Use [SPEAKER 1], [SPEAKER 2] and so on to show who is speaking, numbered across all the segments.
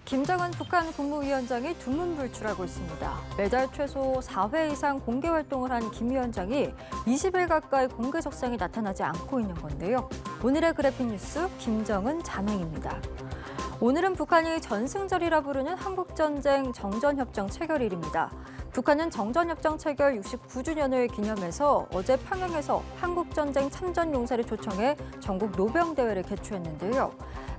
[SPEAKER 1] 김정은 북한 국무위원장이 두문불출하고 있습니다. 매달 최소 4회 이상 공개 활동을 한 김 위원장이 20일 가까이 공개석상에 나타나지 않고 있는 건데요. 오늘의 그래픽 뉴스 김정은 자맹입니다. 오늘은 북한이 전승절이라 부르는 한국전쟁 정전협정 체결일입니다. 북한은 정전협정 체결 69주년을 기념해서 어제 평양에서 한국전쟁 참전용사를 초청해 전국 노병대회를 개최했는데요.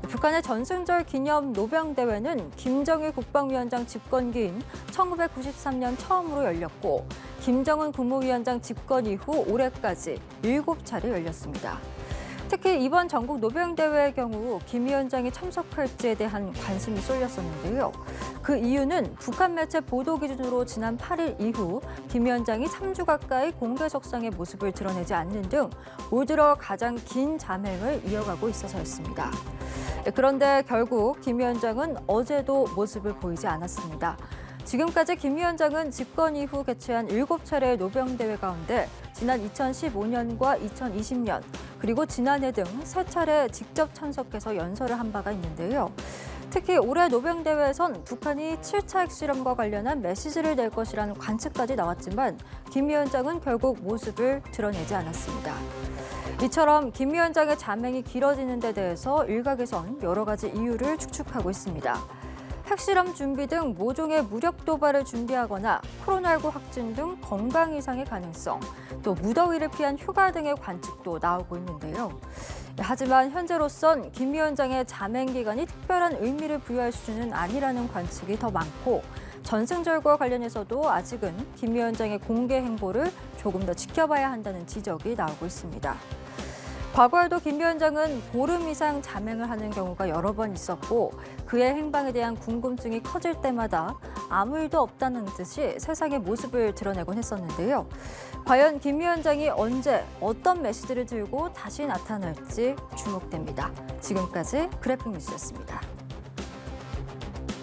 [SPEAKER 1] 북한의 전승절 기념 노병대회는 김정일 국방위원장 집권기인 1993년 처음으로 열렸고 김정은 국무위원장 집권 이후 올해까지 7차례 열렸습니다. 특히 이번 전국 노병대회의 경우 김 위원장이 참석할지에 대한 관심이 쏠렸었는데요. 그 이유는 북한 매체 보도 기준으로 지난 8일 이후 김 위원장이 3주 가까이 공개석상의 모습을 드러내지 않는 등 올 들어 가장 긴 잠행을 이어가고 있어서였습니다. 그런데 결국 김 위원장은 어제도 모습을 보이지 않았습니다. 지금까지 김 위원장은 집권 이후 개최한 7차례 노병대회 가운데 지난 2015년과 2020년 그리고 지난해 등 3차례 직접 참석해서 연설을 한 바가 있는데요. 특히 올해 노병대회에선 북한이 7차 핵실험과 관련한 메시지를 낼 것이라는 관측까지 나왔지만 김 위원장은 결국 모습을 드러내지 않았습니다. 이처럼 김 위원장의 잠행이 길어지는 데 대해서 일각에선 여러 가지 이유를 축축하고 있습니다. 핵실험 준비 등 모종의 무력 도발을 준비하거나 코로나19 확진 등 건강 이상의 가능성, 또 무더위를 피한 휴가 등의 관측도 나오고 있는데요. 하지만 현재로선 김 위원장의 잠행 기간이 특별한 의미를 부여할 수준은 아니라는 관측이 더 많고 전승절과 관련해서도 아직은 김 위원장의 공개 행보를 조금 더 지켜봐야 한다는 지적이 나오고 있습니다. 과거에도 김 위원장은 보름 이상 잠행을 하는 경우가 여러 번 있었고 그의 행방에 대한 궁금증이 커질 때마다 아무 일도 없다는 듯이 세상의 모습을 드러내곤 했었는데요. 과연 김 위원장이 언제 어떤 메시지를 들고 다시 나타날지 주목됩니다. 지금까지 그래픽 뉴스였습니다.